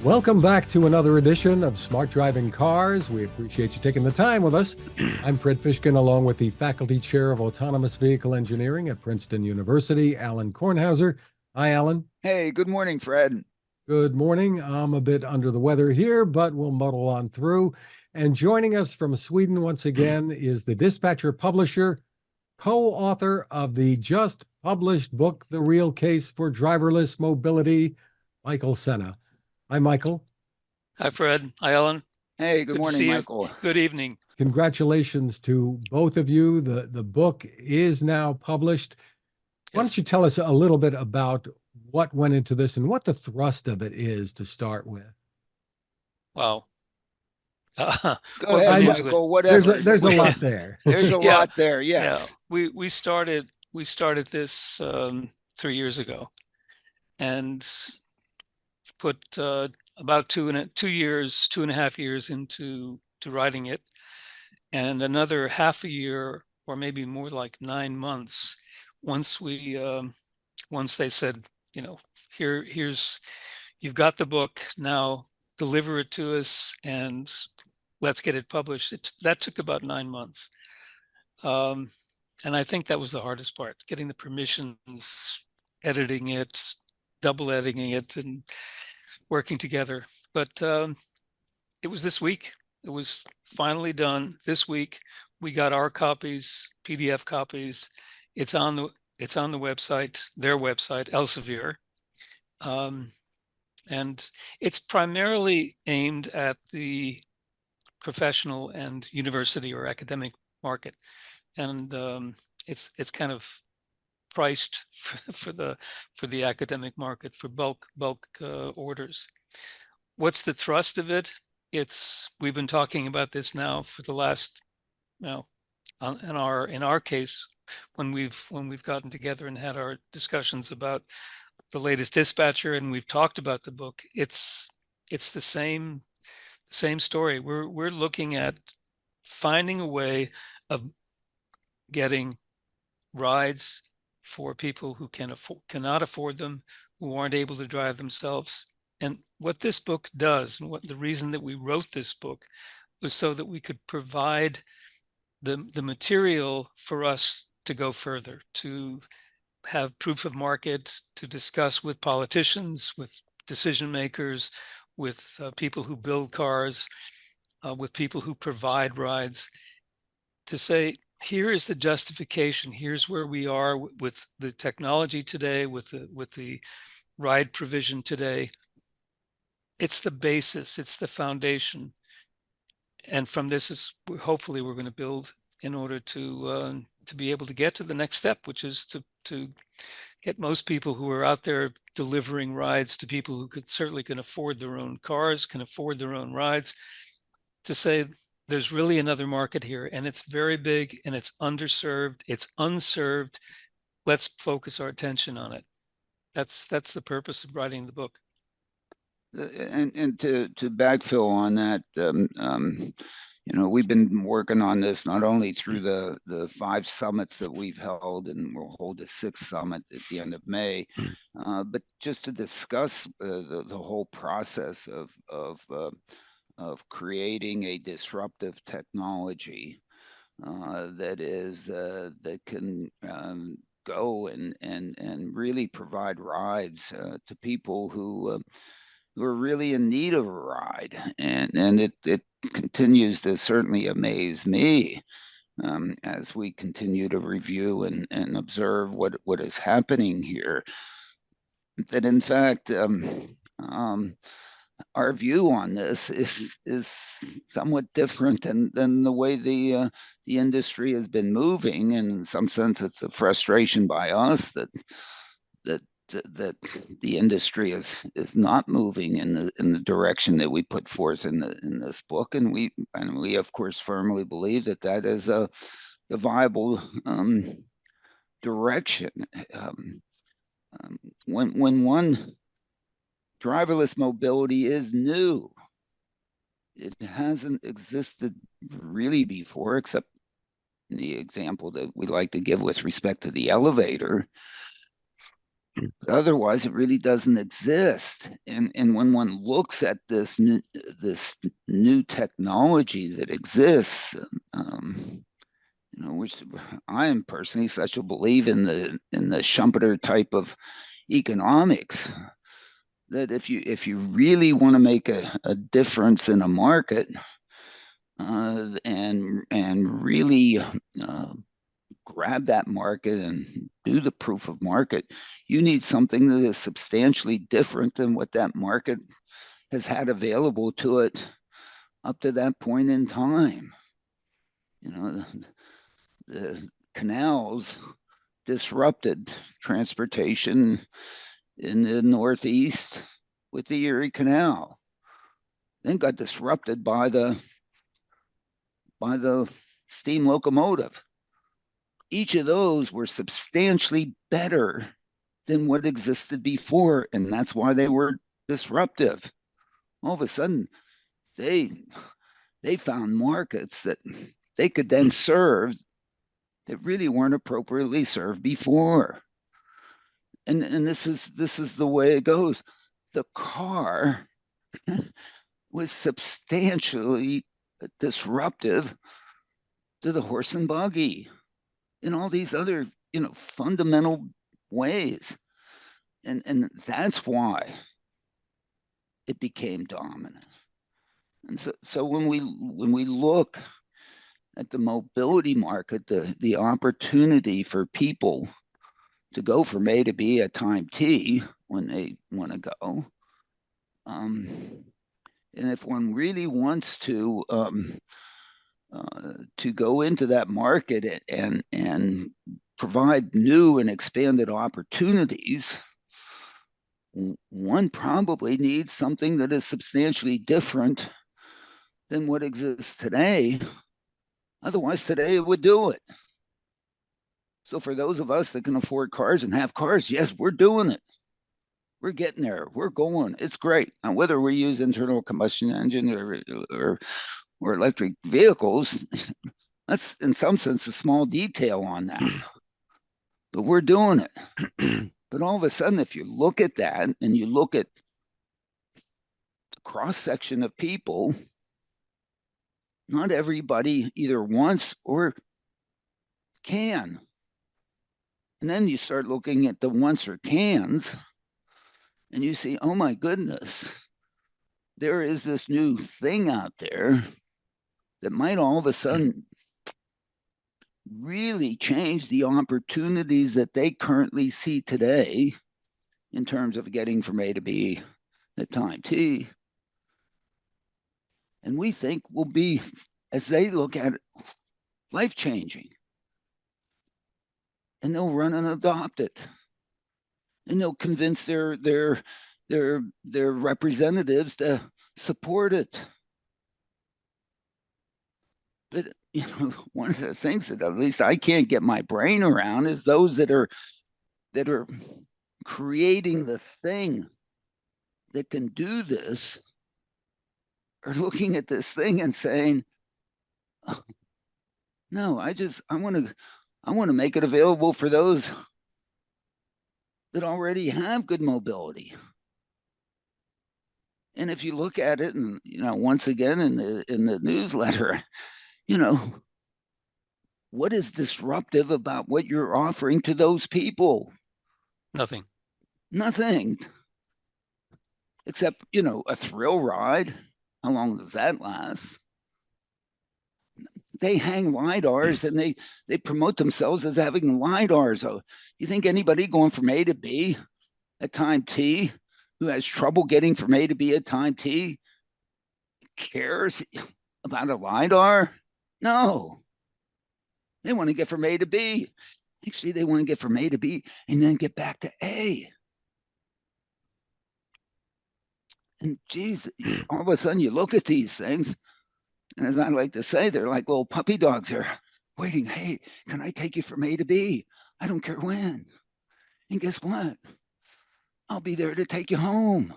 Welcome back to another edition of Smart Driving Cars. We appreciate you taking the time with us. I'm Fred Fishkin, along with the Faculty Chair of Autonomous Vehicle Engineering at Princeton University, Alain Kornhauser. Hi, Alain. Hey, good morning, Fred. Good morning. I'm a bit under the weather here, but we'll muddle on through. And joining us from Sweden once again is the dispatcher publisher, co-author of the just published book, The Real Case for Driverless Mobility, Michael Sena. Hi, Michael. Hi, Fred. Hi, Ellen. Hey, good morning, Michael. Good evening. Congratulations to both of you. The book is now published. Why don't you tell us a little bit about what went into this and what the thrust of it is to start with? Wow. Go ahead, Michael. Whatever. There's a lot there. There's a lot there. Yes. Yeah. We started this 3 years ago, and put about 2.5 years into writing it, and another half a year, or maybe more like 9 months, once they said, here's you've got the book, now deliver it to us and let's get it published. That took about 9 months, and I think that was the hardest part: getting the permissions, editing it, double editing it, and working together. But it was this week. It was finally done this week. We got our copies, PDF copies. It's on the website, their website, Elsevier, and it's primarily aimed at the professional and university or academic market, and it's kind of priced for the academic market for bulk orders. What's the thrust of it? We've been talking about this now for the last, in our case, when we've gotten together and had our discussions about the latest dispatcher, and we've talked about the book. It's the same story. We're looking at finding a way of getting rides for people who cannot afford them, who aren't able to drive themselves. And what this book does, and the reason that we wrote this book, was so that we could provide the material for us to go further, to have proof of market, to discuss with politicians, with decision makers, with people who build cars, with people who provide rides, to say, here is the justification. Here's where we are with the technology today, with the ride provision today. It's the basis. It's the foundation. And from this hopefully we're going to build in order to be able to get to the next step, which is to get most people who are out there delivering rides to people who certainly can afford their own cars, can afford their own rides, to say, there's really another market here, and it's very big, and it's underserved, it's unserved. Let's focus our attention on it. That's the purpose of writing the book. And to backfill on that, we've been working on this not only through the 5 summits that we've held, and we'll hold a 6th summit at the end of May, but just to discuss the whole process of creating a disruptive technology that can go and really provide rides to people who are really in need of a ride, and it continues to certainly amaze me as we continue to review and observe what is happening here. That in fact, our view on this is somewhat different than the way the industry has been moving. And in some sense, it's a frustration by us that the industry is not moving in the direction that we put forth in this book. And we of course firmly believe that is the viable direction. When one driverless mobility is new. It hasn't existed really before, except in the example that we like to give with respect to the elevator. But otherwise, it really doesn't exist. And when one looks at this new technology that exists, which I am personally such a believer in the Schumpeter type of economics, that if you really want to make a difference in a market, and really grab that market and do the proof of market, you need something that is substantially different than what that market has had available to it up to that point in time. The canals disrupted transportation in the Northeast with the Erie Canal, then got disrupted by the steam locomotive. Each of those were substantially better than what existed before, and that's why they were disruptive. All of a sudden, they found markets that they could then serve that really weren't appropriately served before. And this is the way it goes. The car was substantially disruptive to the horse and buggy in all these other, fundamental ways. And that's why it became dominant. And so when we look at the mobility market, the opportunity for people to go from A to B at time T when they want to go, and if one really wants to go into that market and provide new and expanded opportunities, one probably needs something that is substantially different than what exists today. Otherwise, today it would do it. So for those of us that can afford cars and have cars, yes, we're doing it. We're getting there. We're going. It's great. Now, whether we use internal combustion engine or electric vehicles, that's in some sense a small detail on that. But we're doing it. But all of a sudden, if you look at that and you look at the cross section of people, not everybody either wants or can. And then you start looking at the wants or cans, and you see, oh my goodness, there is this new thing out there that might all of a sudden really change the opportunities that they currently see today in terms of getting from A to B at time T. And we think will be, as they look at it, life-changing. And they'll run and adopt it. And they'll convince their representatives to support it. But one of the things that at least I can't get my brain around is those that are creating the thing that can do this are looking at this thing and saying, oh, no, I want to make it available for those that already have good mobility. And if you look at it, and once again in the newsletter, what is disruptive about what you're offering to those people? Nothing. Nothing. Except, a thrill ride. How long does that last? They hang LiDARs and they promote themselves as having LiDARs. So you think anybody going from A to B at time T who has trouble getting from A to B at time T cares about a LiDAR? No. They want to get from A to B. Actually, they want to get from A to B and then get back to A. And geez, all of a sudden you look at these things, and as I like to say, they're like little puppy dogs. They're waiting. Hey, can I take you from A to B? I don't care when. And guess what? I'll be there to take you home.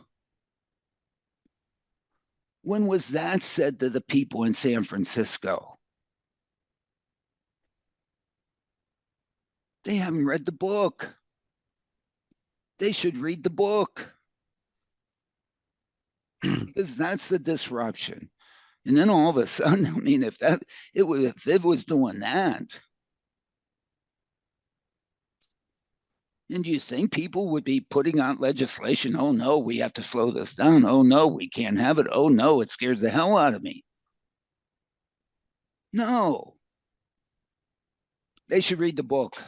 When was that said to the people in San Francisco? They haven't read the book. They should read the book, because that's the disruption. And then all of a sudden, I mean, if it was doing that, and do you think people would be putting out legislation? Oh no, we have to slow this down. Oh no, we can't have it. Oh no, it scares the hell out of me. No, they should read the book.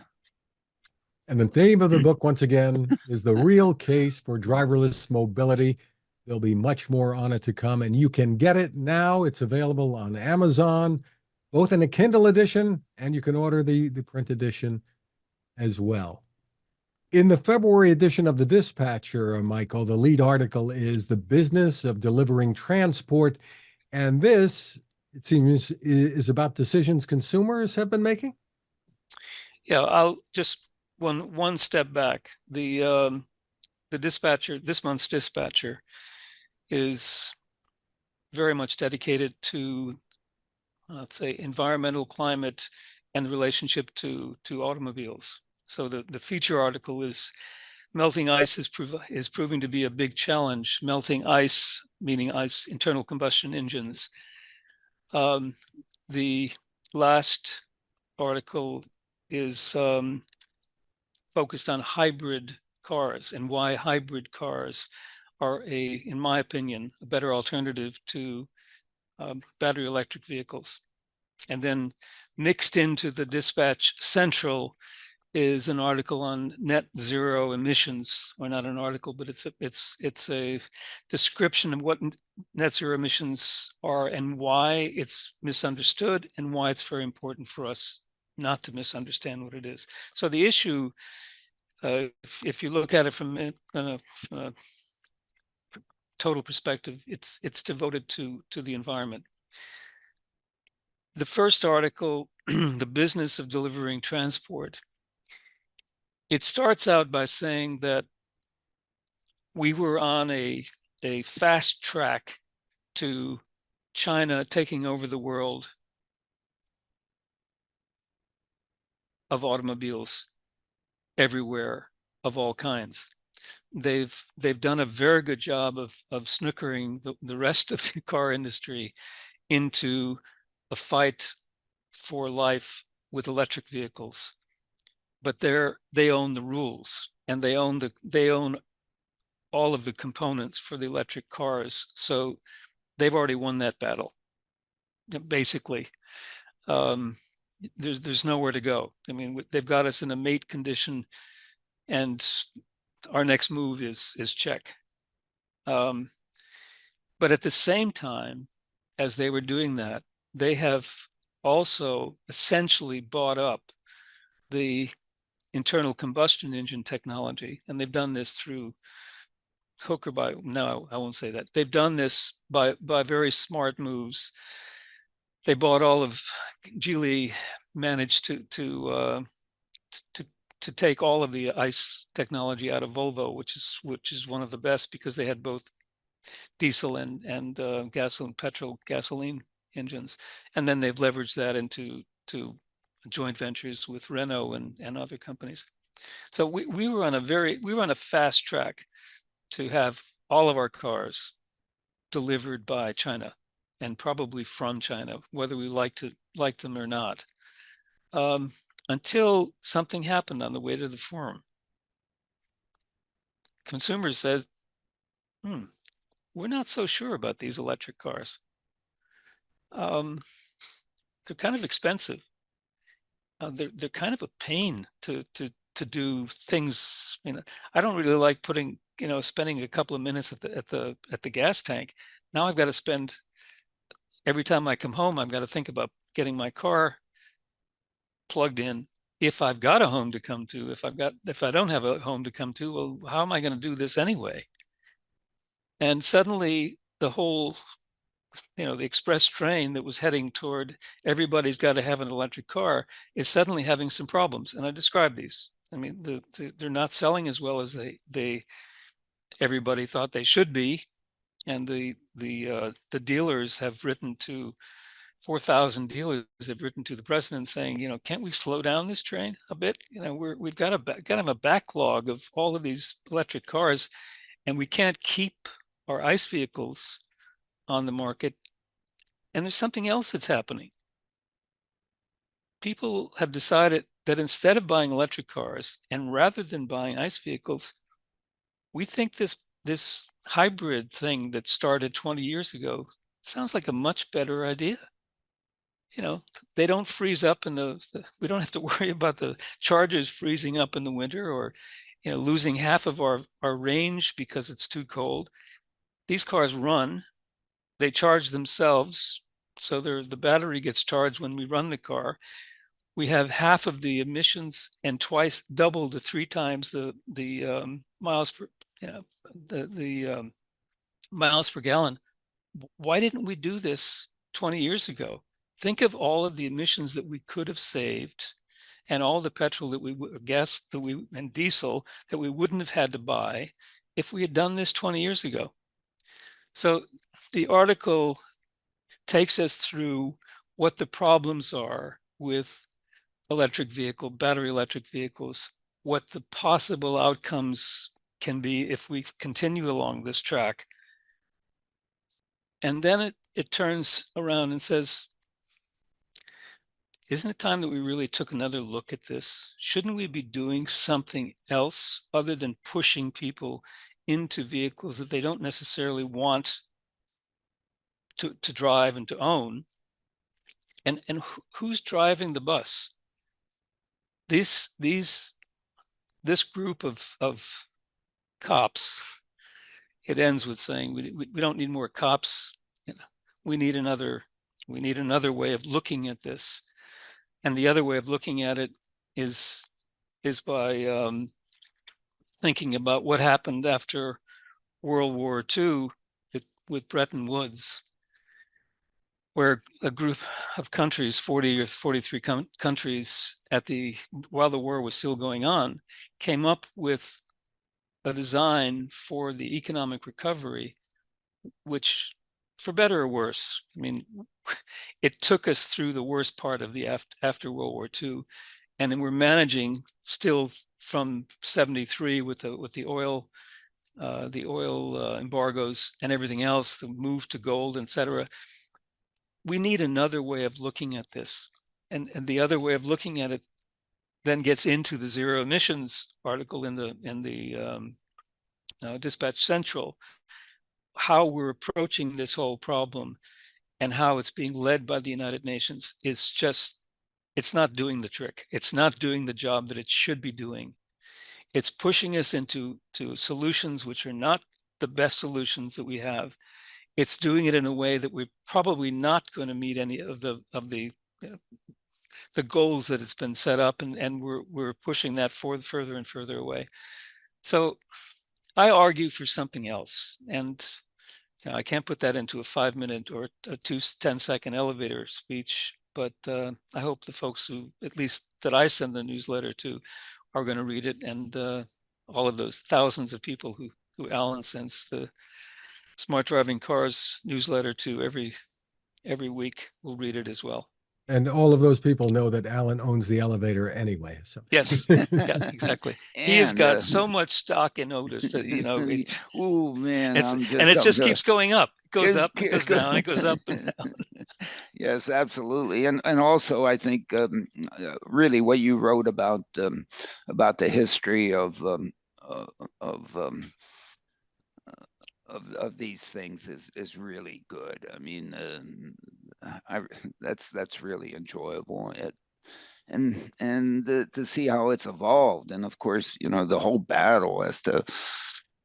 And the theme of the book, once again, is The Real Case for Driverless Mobility. There'll be much more on it to come, and you can get it now. It's available on Amazon, both in a Kindle edition, and you can order the print edition as well. In the February edition of the Dispatcher, Michael, the lead article is The Business of Delivering Transport. And this, it seems, is about decisions consumers have been making. Yeah, I'll just one step back. The Dispatcher, this month's Dispatcher, is very much dedicated to, let's say, environmental, climate, and the relationship to automobiles. So the feature article is melting ice is proving to be a big challenge. Melting ice, meaning ice internal combustion engines. The last article is focused on hybrid cars and why hybrid cars are in my opinion, a better alternative to battery electric vehicles. And then mixed into the Dispatch Central is an article on net zero emissions, or not an article, but it's a description of what net zero emissions are and why it's misunderstood and why it's very important for us not to misunderstand what it is. So the issue, if you look at it from a total perspective, it's devoted to the environment. The first article, The Business of Delivering Transport, it starts out by saying that we were on a fast track to China taking over the world of automobiles everywhere of all kinds. They've done a very good job of snookering the rest of the car industry into a fight for life with electric vehicles. But they own the rules, and they own all of the components for the electric cars. So they've already won that battle, basically. There's nowhere to go. I mean, they've got us in a mate condition, and our next move is check. But at the same time, as they were doing that, they have also essentially bought up the internal combustion engine technology, and they've done this through hook or by, no, I won't say that. They've done this by very smart moves. They bought all of, Geely managed to take all of the ICE technology out of Volvo, which is one of the best, because they had both diesel and gasoline engines, and then they've leveraged that into joint ventures with Renault and other companies. So we were on a fast track to have all of our cars delivered by China, and probably from China, whether we like them or not, until something happened on the way to the forum. Consumers said, we're not so sure about these electric cars. They're kind of expensive. They're kind of a pain to do things. I don't really like spending a couple of minutes at the gas tank. Now I've got to spend, every time I come home, I've got to think about getting my car plugged in. If I've got a home to come to, if I don't have a home to come to, well, how am I going to do this anyway? And suddenly the whole, the express train that was heading toward everybody's got to have an electric car is suddenly having some problems. And I described these. I mean, they're not selling as well as everybody thought they should be, and the dealers have written to 4,000 dealers have written to the president saying, can't we slow down this train a bit? We've got kind of a backlog of all of these electric cars, and we can't keep our ICE vehicles on the market. And there's something else that's happening. People have decided that instead of buying electric cars, and rather than buying ICE vehicles, we think this hybrid thing that started 20 years ago sounds like a much better idea. They don't freeze up we don't have to worry about the chargers freezing up in the winter, or losing half of our range because it's too cold. These cars run, they charge themselves, so the battery gets charged when we run the car. We have half of the emissions and double to 3 times the miles per miles per gallon. Why didn't we do this 20 years ago? Think of all of the emissions that we could have saved, and all the petrol gas and diesel that we wouldn't have had to buy if we had done this 20 years ago. So the article takes us through what the problems are with battery electric vehicles, what the possible outcomes can be if we continue along this track. And then it turns around and says, isn't it time that we really took another look at this? Shouldn't we be doing something else other than pushing people into vehicles that they don't necessarily want to drive and to own? And who's driving the bus? This group of cops, it ends with saying we don't need more cops. We need another way of looking at this. And the other way of looking at it is by thinking about what happened after World War II with Bretton Woods, where a group of countries, 40 or 43 countries, while the war was still going on, came up with a design for the economic recovery, which, for better or worse, it took us through the worst part of the after World War II, and then we're managing still from 73 with the oil embargoes and everything else, the move to gold, etc. We need another way of looking at this, and the other way of looking at it then gets into the zero emissions article in the Dispatch Central, how we're approaching this whole problem and how it's being led by the United Nations it's not doing the trick. It's not doing the job that it should be doing. It's pushing us into solutions which are not the best solutions that we have. It's doing it in a way that we're probably not going to meet any of the goals that it's been set up, and we're pushing that further and further away. So I argue for something else, and I can't put that into a 5-minute or a 10-second elevator speech, but I hope the folks who, at least that I send the newsletter to, are going to read it, and all of those thousands of people who Alain sends the Smart Driving Cars newsletter to every week will read it as well. And all of those people know that Alain owns the elevator anyway. So yes, yeah, exactly. He has got so much stock in Otis that it's oh man, and it just keeps going up. It goes up, it goes down, it goes up and down. Yes, absolutely, and also I think really what you wrote about the history of these things is really good. I mean, that's really enjoyable. And to see how it's evolved, and of course, the whole battle as to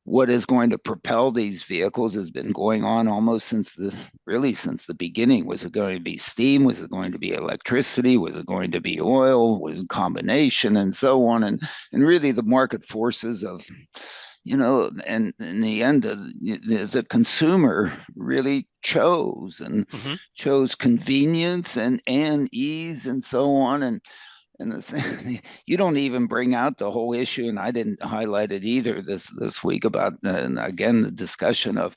what is going to propel these vehicles has been going on almost since the beginning. Was it going to be steam? Was it going to be electricity? Was it going to be oil? Was it a combination, and so on? And really the market forces of and in the end, the consumer really chose chose convenience and ease and so on. And the thing, you don't even bring out the whole issue, and I didn't highlight it either this week, about, and again, the discussion of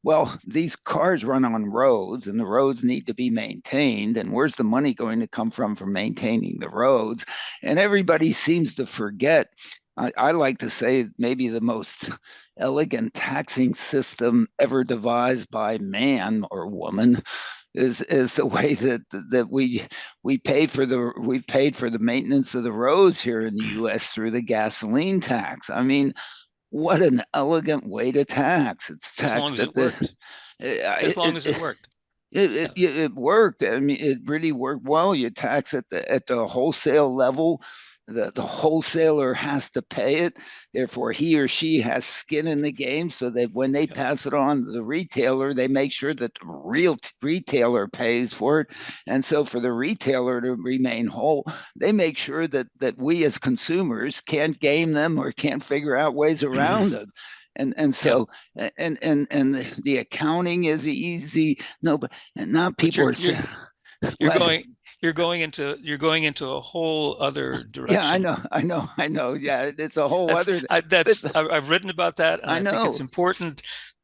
well, these cars run on roads and the roads need to be maintained. And where's the money going to come from for maintaining the roads? And everybody seems to forget. I like to say maybe the most elegant taxing system ever devised by man or woman is the way that we've paid for the maintenance of the roads here in the U.S. through the gasoline tax. I mean, what an elegant way to tax. It's As long taxed as at it worked. As long as it it, worked. it worked. I mean, it really worked well. You tax at the wholesale level. The wholesaler has to pay it. Therefore, he or she has skin in the game so that when they Yeah. pass it on to the retailer, they make sure that the real retailer pays for it. And so for the retailer to remain whole, they make sure that we as consumers can't game them or can't figure out ways around it. And Yeah. so and the accounting is easy. No, but not But people are saying, you're well, going into a whole other yeah, direction. I know. Yeah, it's a whole other. But I've written about that, and I I think know. it's important.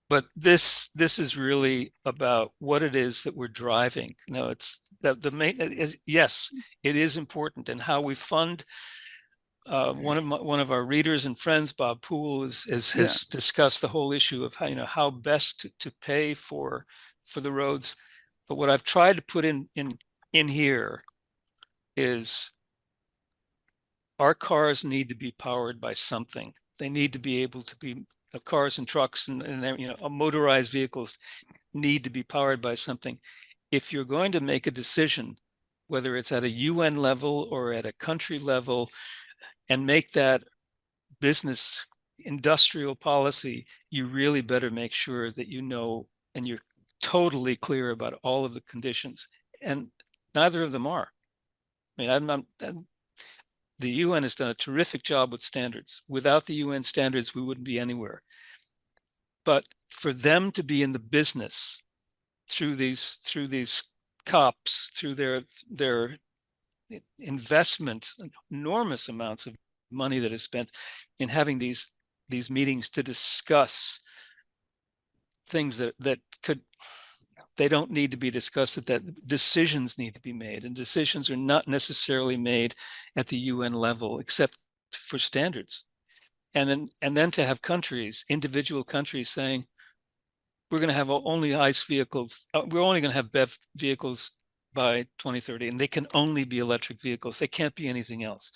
But this is really about what it is that we're driving. No, it's the maintenance is, yes, it is important, and how we fund. One of our readers and friends, Bob Poole, Yeah, has discussed the whole issue of how best to pay for the roads. But what I've tried to put in here is our cars need to be powered by something. They need to be able to be cars and trucks and motorized vehicles need to be powered by something. If you're going to make a decision, whether it's at a UN level or at a country level, and make that business industrial policy, you really better make sure that you know and you're totally clear about all of the conditions. And neither of them are. I mean, the UN has done a terrific job with standards. Without the UN standards, we wouldn't be anywhere. But for them to be in the business through these cops, through their investment, enormous amounts of money that is spent in having these meetings to discuss things that could, they don't need to be discussed, that decisions need to be made, and decisions are not necessarily made at the UN level except for standards. And then to have individual countries saying, we're going to have only ICE vehicles, we're only going to have BEV vehicles by 2030, and they can only be electric vehicles. They can't be anything else.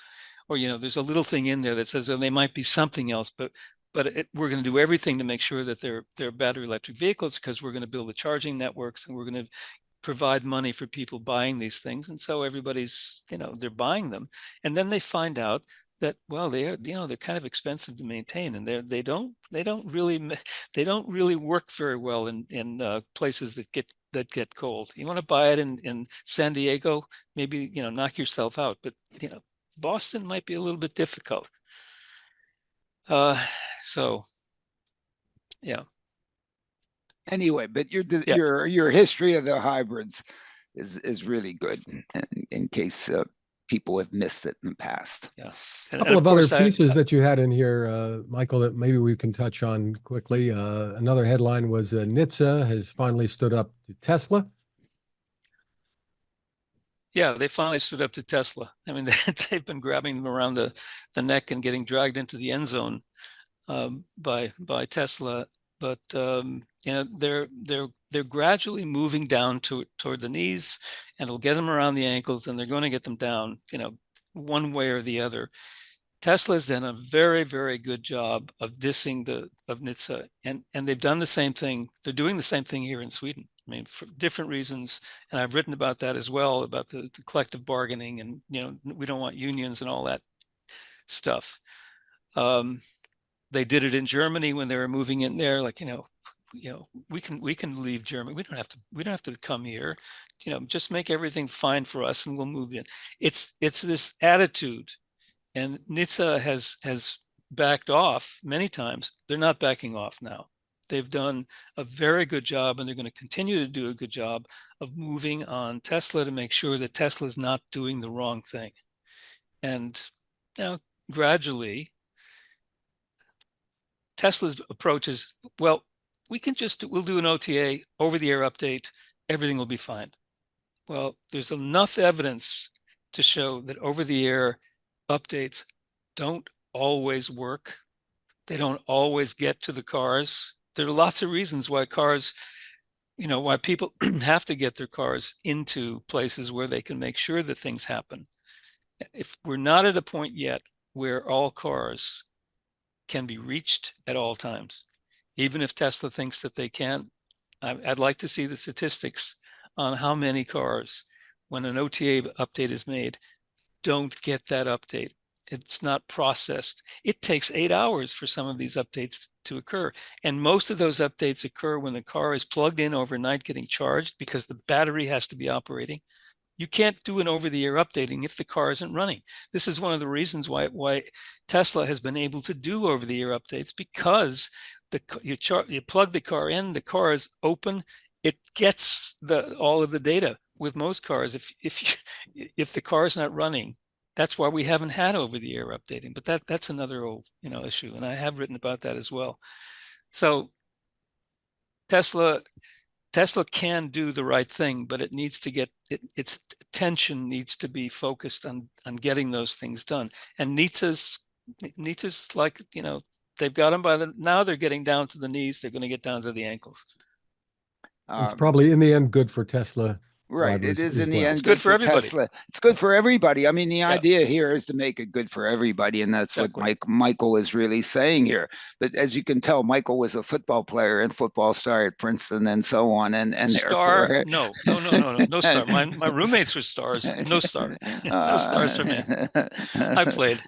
Or, there's a little thing in there that says, well, they might be something else, but we're going to do everything to make sure that they're battery electric vehicles, because we're going to build the charging networks, and we're going to provide money for people buying these things. And so everybody's, they're buying them. And then they find out that, well, they're kind of expensive to maintain, and they don't really work very well in places that get cold. You want to buy it in San Diego, maybe, knock yourself out, but Boston might be a little bit difficult. So yeah. Anyway, but Yeah. your history of the hybrids is really good in case people have missed it in the past. Yeah. A couple of other pieces that you had in here, Michael, that maybe we can touch on quickly. Another headline was NHTSA has finally stood up to Tesla. Yeah, they finally stood up to Tesla. I mean, they've been grabbing them around the neck and getting dragged into the end zone by Tesla. But they're gradually moving down toward the knees, and it'll get them around the ankles, and they're going to get them down, one way or the other. Tesla's done a very, very good job of dissing of NHTSA, and they've done the same thing. They're doing the same thing here in Sweden. I mean, for different reasons, and I've written about that as well, about the collective bargaining, and we don't want unions and all that stuff. They did it in Germany when they were moving in there, like, we can leave Germany. We don't have to come here. Just make everything fine for us, and we'll move in. It's this attitude. And NHTSA has backed off many times. They're not backing off now. They've done a very good job, and they're going to continue to do a good job of moving on Tesla to make sure that Tesla is not doing the wrong thing. And gradually, Tesla's approach is, well, we'll do an OTA, over-the-air update, everything will be fine. Well, there's enough evidence to show that over-the-air updates don't always work. They don't always get to the cars. There are lots of reasons why cars, why people have to get their cars into places where they can make sure that things happen. If we're not at a point yet where all cars can be reached at all times, even if Tesla thinks that they can, I'd like to see the statistics on how many cars, when an OTA update is made, don't get that update. It's not processed. It takes 8 hours for some of these updates to occur. And most of those updates occur when the car is plugged in overnight getting charged, because the battery has to be operating. You can't do an over-the-air updating if the car isn't running. This is one of the reasons why Tesla has been able to do over-the-air updates, because you plug the car in, the car is open, it gets all of the data. With most cars, if the car is not running, that's why we haven't had over-the-air updating. But that's another old issue, and I have written about that as well. So Tesla can do the right thing, but it needs to get its attention needs to be focused on getting those things done. And NHTSA's like, they've got them now they're getting down to the knees. They're going to get down to the ankles. It's probably in the end good for Tesla. Right. It is in the end good for everybody. Tesla. It's good for everybody. I mean, the idea here is to make it good for everybody. And that's what Michael is really saying here. But as you can tell, Michael was a football player and football star at Princeton and so on. And star? Therefore, no star. My roommates were stars. No star. No stars for me. I played.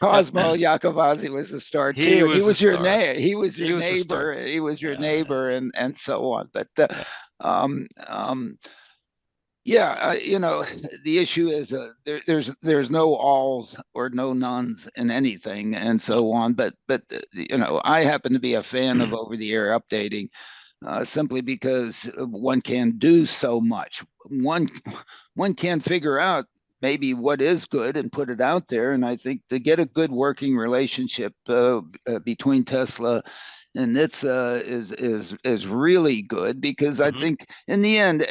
Cosmo Iacovazzi was a star too. He was your neighbor. He was your neighbor. He was your neighbor, and so on. But the issue is there's no alls or no nones in anything, and so on. But I happen to be a fan of over-the-air updating, simply because one can do so much. One can figure out maybe what is good and put it out there. And I think to get a good working relationship between Tesla and NHTSA is really good, because I think in the end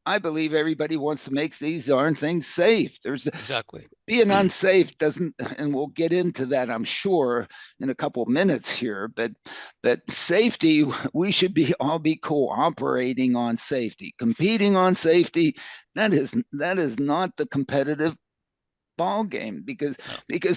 I believe everybody wants to make these darn things safe. There's exactly being unsafe doesn't, and we'll get into that, I'm sure, in a couple of minutes here. But safety, we should all be cooperating on safety, competing on safety. That is not the competitive ball game, because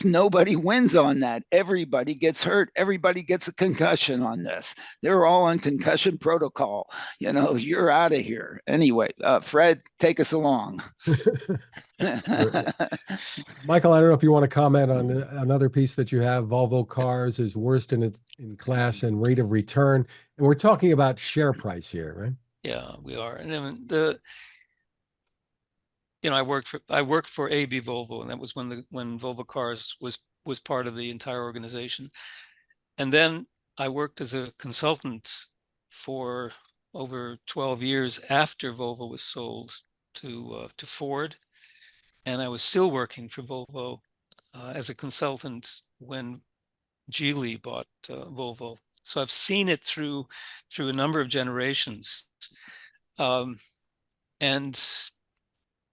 nobody wins on that. Everybody gets hurt. Everybody gets a concussion on this. They're all on concussion protocol. You're out of here. Anyway, Fred, take us along. Michael, I don't know if you want to comment on another piece that you have. Volvo Cars is worst in class and rate of return. And we're talking about share price here, right? Yeah, we are. And then I worked for AB Volvo, and that was when Volvo Cars was part of the entire organization. And then I worked as a consultant for over 12 years after Volvo was sold to Ford, and I was still working for Volvo as a consultant when Geely bought Volvo. So I've seen it through a number of generations, and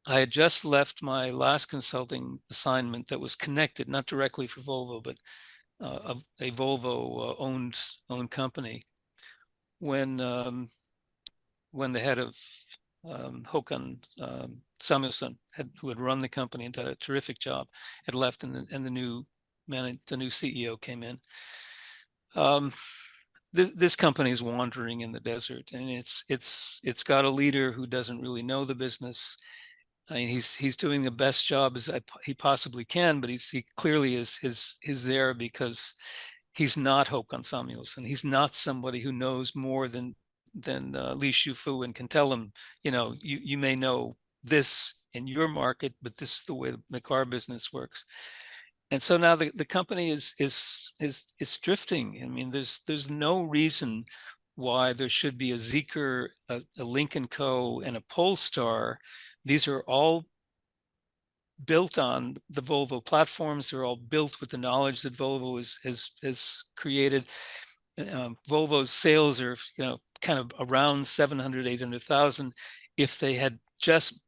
I had just left my last consulting assignment that was connected, not directly for Volvo, but a Volvo owned company, when the head of Håkan Samuelsson, who had run the company and done a terrific job, had left, and the new CEO came in. This company is wandering in the desert, and it's got a leader who doesn't really know the business. I mean, he's doing the best job as he possibly can, but he clearly is there because he's not Håkan Samuelsson. He's not somebody who knows more than Li Shufu and can tell him, you may know this in your market, but this is the way the car business works. And so now the company is drifting. I mean, there's no reason why there should be a Zeekr, a Lynk & Co., and a Polestar. These are all built on the Volvo platforms. They're all built with the knowledge that Volvo has created. Volvo's sales are, kind of around 700, 800,000. If they had just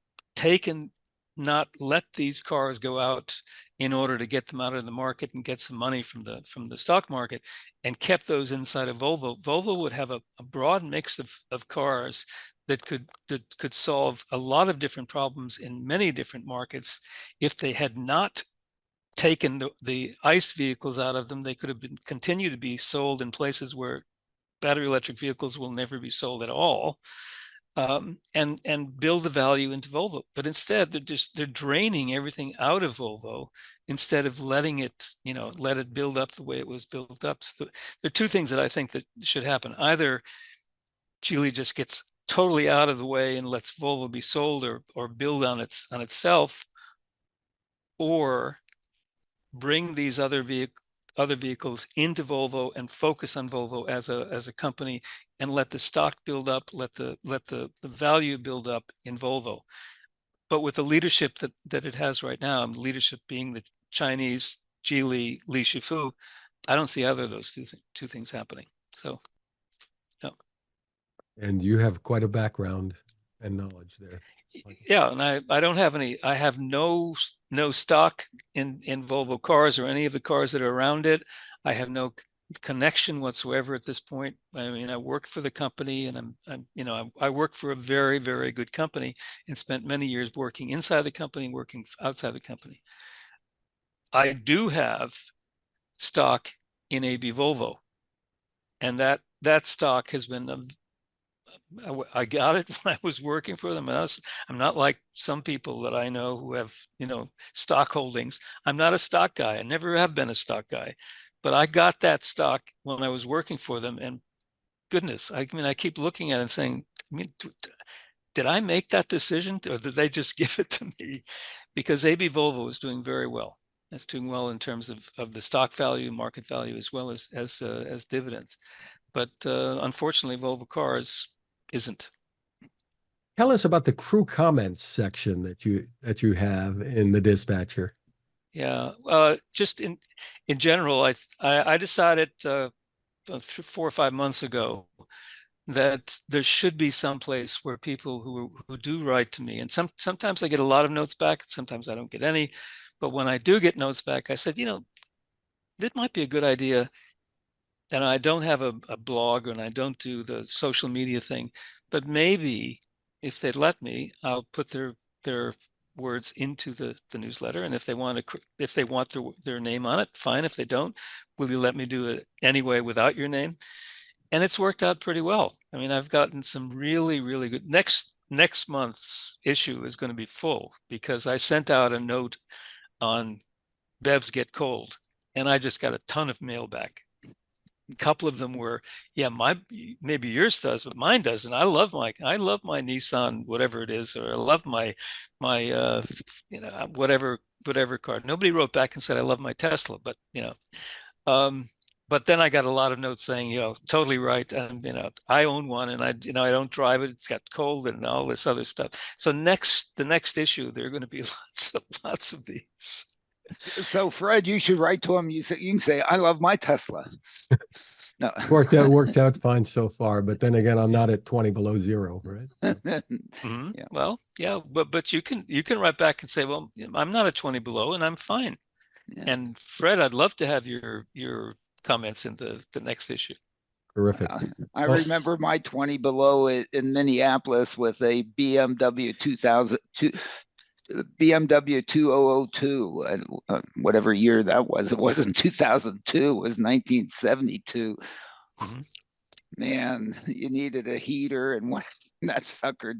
not let these cars go out in order to get them out of the market and get some money from the stock market, and kept those inside of Volvo would have a broad mix of cars that could solve a lot of different problems in many different markets. If they had not taken the ICE vehicles out of them, they could have continue to be sold in places where battery electric vehicles will never be sold at all, and build the value into Volvo. But instead, they're draining everything out of Volvo instead of letting it, let it build up the way it was built up. So there are two things that I think that should happen. Either Geely just gets totally out of the way and lets Volvo be sold or build on itself, or bring these other vehicles into Volvo and focus on Volvo as a company, and let the stock build up, let the value build up in Volvo. But with the leadership that it has right now, and leadership being the Chinese Geely Li Shufu, I don't see either of those two things happening. So, no. And you have quite a background and knowledge there. Yeah, and I don't have any. I have no stock in Volvo cars or any of the cars that are around it. I have no connection whatsoever at this point. I mean, I worked for the company, and I worked for a very, very good company, and spent many years working inside the company, working outside the company. I do have stock in AB Volvo, and that stock has been I got it when I was working for them. I'm not like some people that I know who have, stock holdings. I'm not a stock guy. I never have been a stock guy, but I got that stock when I was working for them. And goodness, I mean, I keep looking at it and saying, did I make that decision, or did they just give it to me? Because AB Volvo is doing very well. It's doing well in terms of the stock value, market value, as well as dividends. But unfortunately, Volvo Cars isn't. Tell us about the crew comments section that you have in the dispatcher. Yeah, just in general, I decided 4 or 5 months ago that there should be some place where people who do write to me, and sometimes I get a lot of notes back, sometimes I don't get any, but when I do get notes back, I said, this might be a good idea. And I don't have a blog, and I don't do the social media thing, but maybe if they'd let me, I'll put their words into the newsletter. And if they want their name on it, fine. If they don't, will you let me do it anyway without your name? And it's worked out pretty well. I mean, I've gotten some really, really good. Next month's issue is going to be full, because I sent out a note on BEVs get cold, and I just got a ton of mail back. A couple of them were, yeah, maybe yours does, but mine doesn't. I love my Nissan, whatever it is, or I love my whatever car. Nobody wrote back and said I love my Tesla, but but then I got a lot of notes saying, totally right, and I own one, and I don't drive it. It's got cold and all this other stuff. So the next issue, there are going to be lots of these. So Fred, you should write to him. You can say, I love my Tesla. No. Worked out fine so far, but then again, I'm not at 20 below zero, right? Mm-hmm. Yeah. Well, yeah, but you can write back and say, well, I'm not at 20 below, and I'm fine. Yeah. And Fred, I'd love to have your comments in the next issue. Terrific. I remember my 20 below in Minneapolis with a BMW 2002, whatever year that was. It wasn't 2002, it was 1972. Mm-hmm. Man, you needed a heater, and that sucker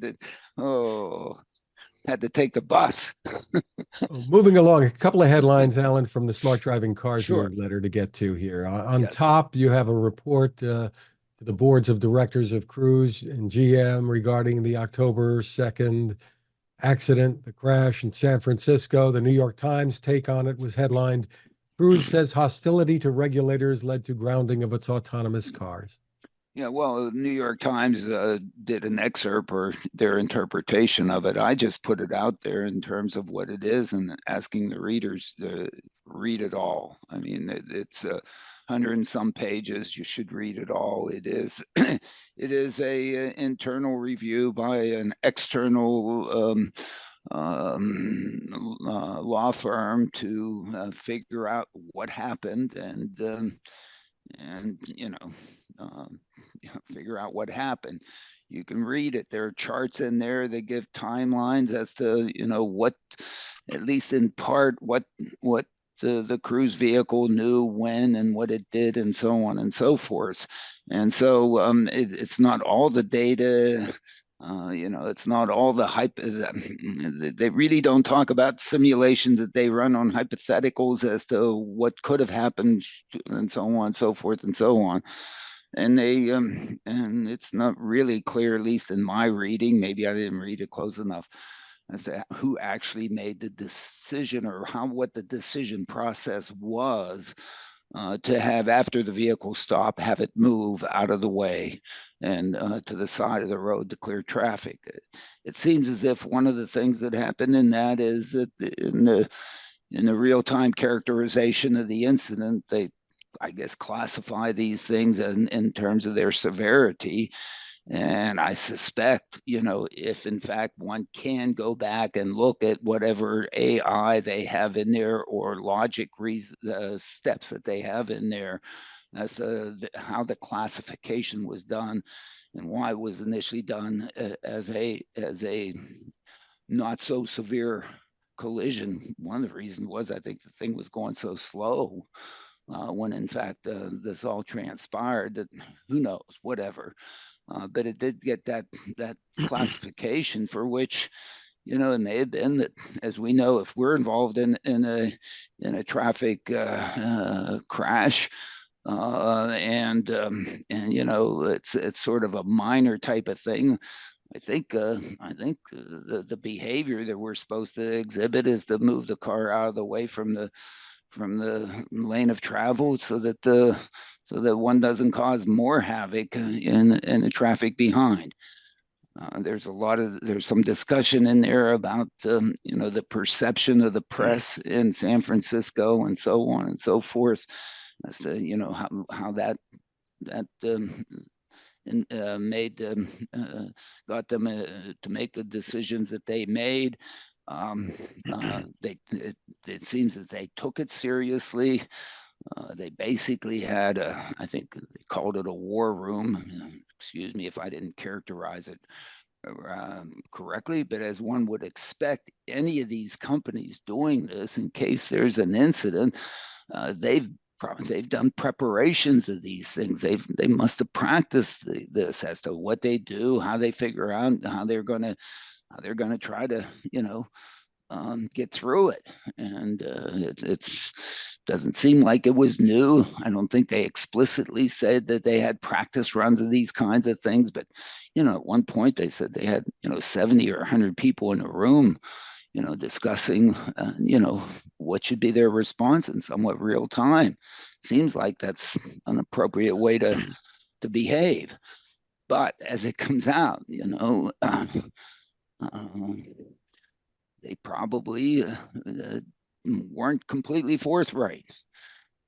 had to take the bus. Moving along, a couple of headlines, Alan, from the Smart Driving Cars Sure. newsletter to get to here. On top, you have a report to the boards of directors of Cruise and GM regarding the October 2nd accident, the crash in San Francisco. The New York Times take on it was headlined, Cruise says hostility to regulators led to grounding of its autonomous cars. Yeah, well, the New York Times did an excerpt or their interpretation of it. I just put it out there in terms of what it is and asking the readers to read it all. I mean, it's 100 and some pages. You should read it all. It is it is a internal review by an external law firm to figure out what happened and figure out what happened. You can read it. There are charts in there that give timelines as to what, at least in part, what the cruise vehicle knew when and what it did and so on and so forth. And so it's not all the data. It's not all the hype. They really don't talk about simulations that they run on hypotheticals as to what could have happened, and so on and so forth and so on. And and it's not really clear, at least in my reading. Maybe I didn't read it close enough, as to who actually made the decision, or what the decision process was to have, after the vehicle stop, have it move out of the way and to the side of the road to clear traffic. It seems as if one of the things that happened in that is that in the real-time characterization of the incident, they, I guess, classify these things in terms of their severity. And I suspect, if in fact one can go back and look at whatever AI they have in there, or logic steps that they have in there, as to how the classification was done and why it was initially done as a not so severe collision. One of the reasons was, I think, the thing was going so slow when in fact this all transpired, that who knows, whatever. But it did get that classification, for which, it may have been that, as we know, if we're involved in a traffic crash, and it's sort of a minor type of thing. I think the behavior that we're supposed to exhibit is to move the car out of the way from the lane of travel, so that one doesn't cause more havoc in the traffic behind. There's some discussion in there about the perception of the press in San Francisco and so on and so forth, as to how that made got them to make the decisions that they made. It seems that they took it seriously. They basically had I think they called it a war room. Excuse me if I didn't characterize it correctly, but as one would expect, any of these companies doing this, in case there's an incident, they've done preparations of these things. They must have practiced this, as to what they do, how they figure out how they're going to try to get through it. And it's doesn't seem like it was new. I don't think they explicitly said that they had practice runs of these kinds of things, but at one point they said they had 70 or 100 people in a room discussing what should be their response in somewhat real time. Seems like that's an appropriate way to behave. But as it comes out, they probably weren't completely forthright.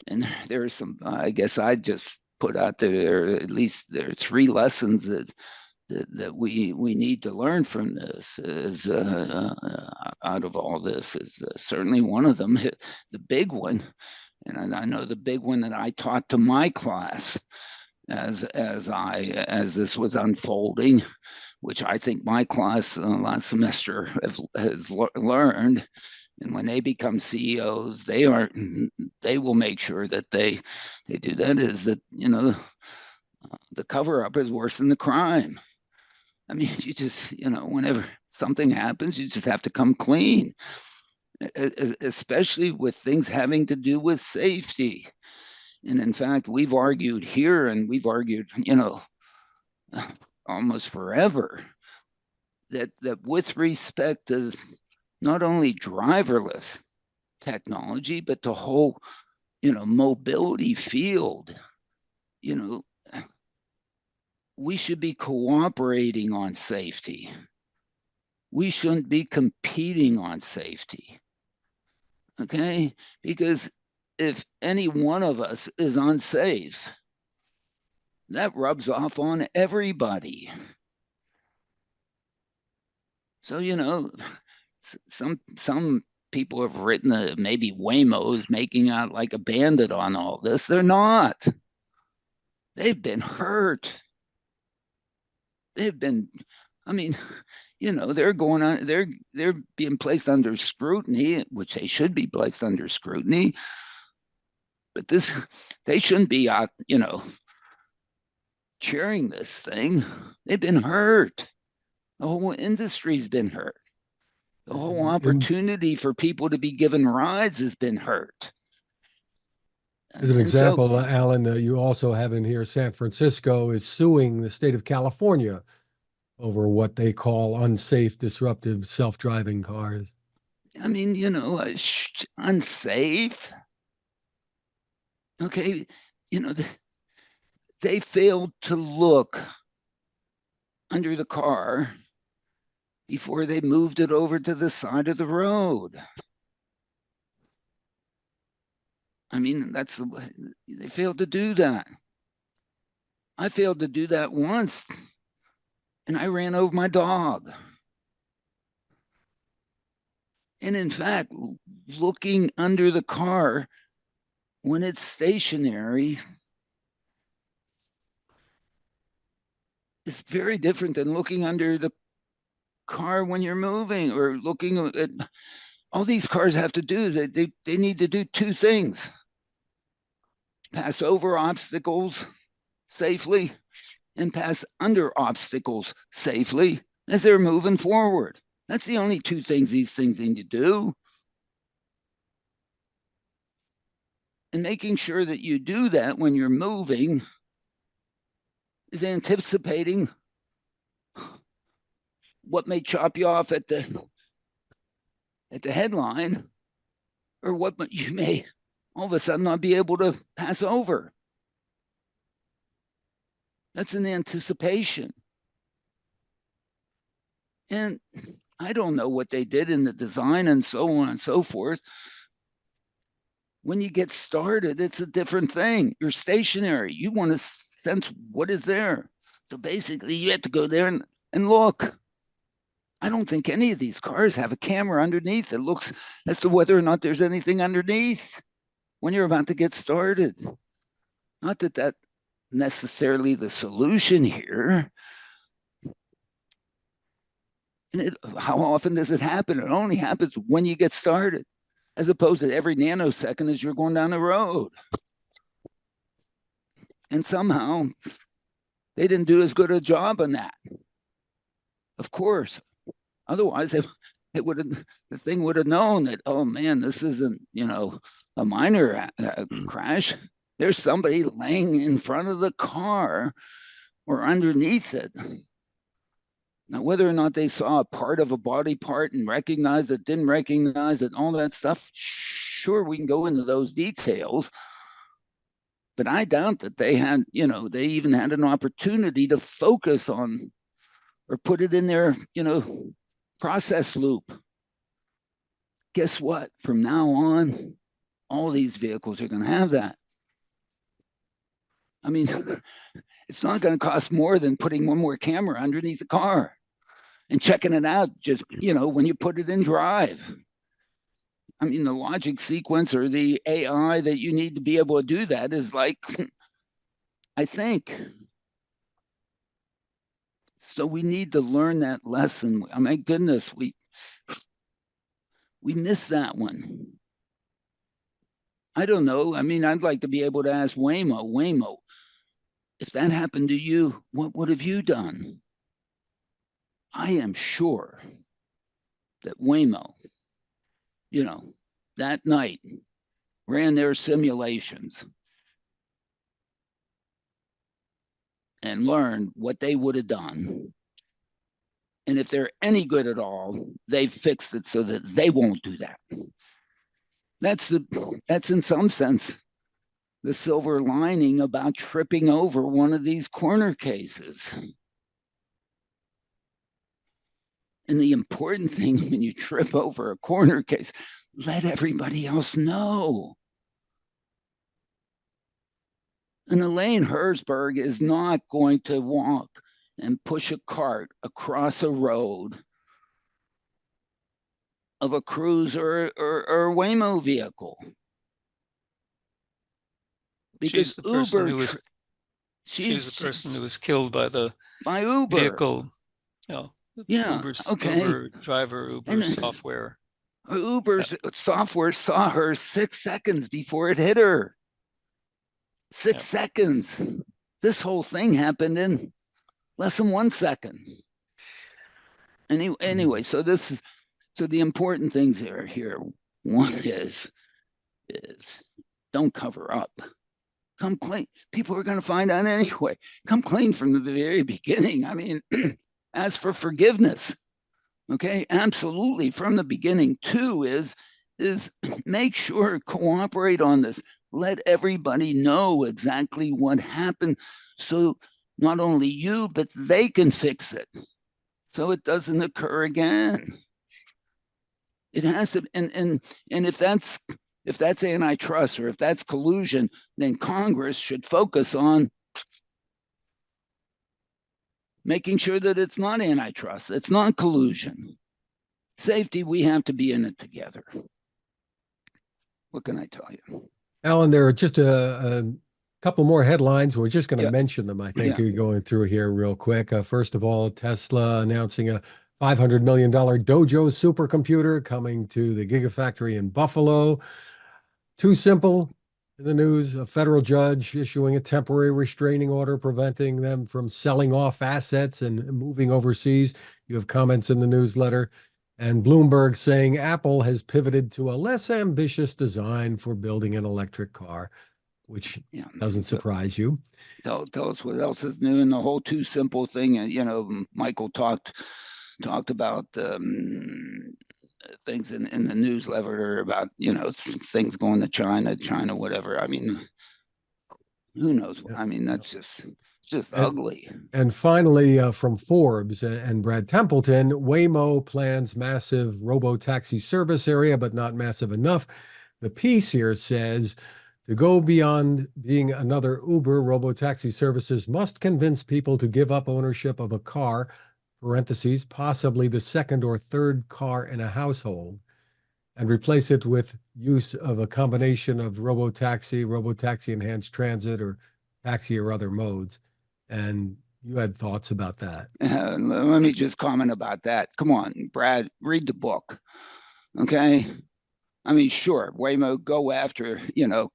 And there's some, I guess I just put out there, at least there are 3 lessons that we need to learn from this, is out of all this, is certainly one of them, the big one. And I know the big one that I taught to my class as this was unfolding, which I think my class last semester has learned. And when they become CEOs, they will make sure that they do that, is that the cover up is worse than the crime. I mean, you just whenever something happens, you just have to come clean, especially with things having to do with safety. And in fact, we've argued here, and we've argued almost forever, that with respect to not only driverless technology, but the whole mobility field, we should be cooperating on safety. We shouldn't be competing on safety. Okay? Because if any one of us is unsafe, that rubs off on everybody. So, some people have written that maybe Waymo is making out like a bandit on all this. They're not. They've been hurt. They've been, I mean, they're going on, they're being placed under scrutiny, which they should be placed under scrutiny. But they shouldn't be out, cheering this thing. They've been hurt. The whole industry's been hurt. The whole opportunity for people to be given rides has been hurt. As an example, Alan, you also have in here San Francisco is suing the state of California over what they call unsafe, disruptive, self-driving cars. I mean, unsafe. Okay, they failed to look under the car before they moved it over to the side of the road. I mean, they failed to do that. I failed to do that once, and I ran over my dog. And in fact, looking under the car when it's stationary is very different than looking under the car when you're moving or looking at. All these cars have to do, they need to do two things: pass over obstacles safely and pass under obstacles safely as they're moving forward. That's the only two things these things need to do. And making sure that you do that when you're moving is anticipating what may chop you off at the headline, or what you may all of a sudden not be able to pass over. That's an anticipation. And I don't know what they did in the design and so on and so forth. When you get started, it's a different thing. You're stationary. You want to sense what is there. So basically, you have to go there and look. I don't think any of these cars have a camera underneath that looks as to whether or not there's anything underneath when you're about to get started. Not that that's necessarily the solution here. And how often does it happen? It only happens when you get started, as opposed to every nanosecond as you're going down the road. And somehow they didn't do as good a job on that. Of course. Otherwise, the thing would have known that, oh man, this isn't, a minor crash. There's somebody laying in front of the car or underneath it. Now, whether or not they saw a part of a body part and recognized it, didn't recognize it, all that stuff, sure, we can go into those details. But I doubt that they had, they even had an opportunity to focus on or put it in their, process loop. Guess what? From now on, all these vehicles are going to have that. I mean, it's not going to cost more than putting one more camera underneath the car and checking it out just, when you put it in drive. I mean, the logic sequence or the AI that you need to be able to do that is like, I think. So we need to learn that lesson. Oh, my goodness, we missed that one. I don't know. I mean, I'd like to be able to ask Waymo, if that happened to you, what have you done? I am sure that Waymo, that night ran their simulations and learned what they would have done. And if they're any good at all, they've fixed it so that they won't do that. That's in some sense the silver lining about tripping over one of these corner cases. And the important thing when you trip over a corner case, let everybody else know. And Alain Herzberg is not going to walk and push a cart across a road of a Cruise or a Waymo vehicle. Because she's the person who was she's the person who was killed by the by Uber vehicle, yeah, Uber driver, Uber software. Uber's software saw her 6 seconds before it hit her. 6 seconds. This whole thing happened in less than 1 second. Anyway, so the important things are here. One is don't cover up. Come clean. People are going to find out anyway. Come clean from the very beginning. I mean, ask for forgiveness. Okay, absolutely, from the beginning. 2 is make sure, cooperate on this. Let everybody know exactly what happened, so not only you, but they can fix it, so it doesn't occur again. It has to, and if that's antitrust or if that's collusion, then Congress should focus on making sure that it's not antitrust, it's not collusion. Safety, we have to be in it together. What can I tell you? Alan, there are just a couple more headlines. We're just going to mention them, I think, going through here real quick. First of all, Tesla announcing a $500 million Dojo supercomputer coming to the Gigafactory in Buffalo. TuSimple in the news, a federal judge issuing a temporary restraining order preventing them from selling off assets and moving overseas. You have comments in the newsletter. And Bloomberg saying Apple has pivoted to a less ambitious design for building an electric car, which doesn't surprise you. Tell us what else is new in the whole TuSimple thing. Michael talked about things in the newsletter about things going to China, whatever. I mean, who knows? I mean, that's just ugly. And finally, from Forbes and Brad Templeton, Waymo plans massive robo-taxi service area, but not massive enough. The piece here says, to go beyond being another Uber, robo-taxi services must convince people to give up ownership of a car, parentheses, possibly the second or third car in a household, and replace it with use of a combination of robo-taxi enhanced transit, or taxi or other modes. And you had thoughts about that. Let me just comment about that. Come on, Brad, read the book. Okay. I mean, sure, Waymo, go after,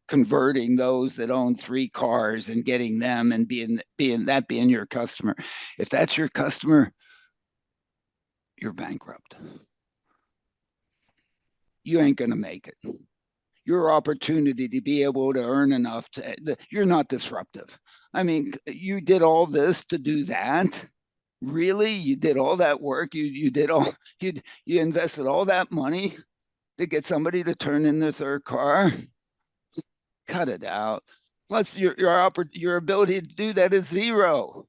converting those that own 3 cars and getting them and being your customer. If that's your customer, you're bankrupt. You ain't going to make it. Your opportunity to be able to earn enough you're not disruptive. I mean, you did all this to do that? Really? You did all that work? You invested all that money to get somebody to turn in their 3rd car? Cut it out. Plus, your ability to do that is 0.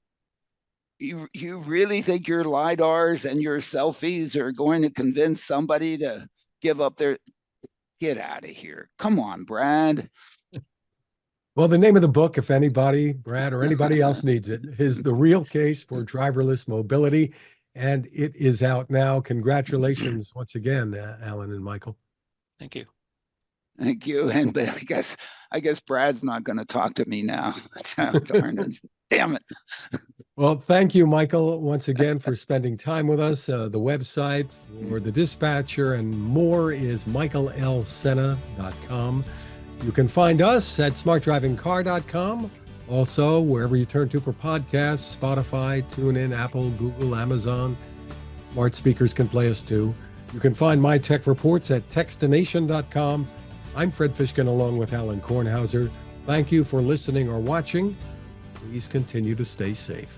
You really think your LiDARs and your selfies are going to convince somebody to give up their... Get out of here. Come on, Brad. Well, the name of the book, if anybody, Brad, or anybody else needs it, is The Real Case for Driverless Mobility, and it is out now. Congratulations once again, Alan and Michael. Thank you. Thank you. But I guess Brad's not going to talk to me now. Darn it. Damn it. Well, thank you, Michael, once again for spending time with us. The website for the Dispatcher and more is michaellsena.com. You can find us at smartdrivingcar.com. Also, wherever you turn to for podcasts, Spotify, TuneIn, Apple, Google, Amazon. Smart speakers can play us too. You can find my tech reports at techstination.com. I'm Fred Fishkin along with Alain Kornhauser. Thank you for listening or watching. Please continue to stay safe.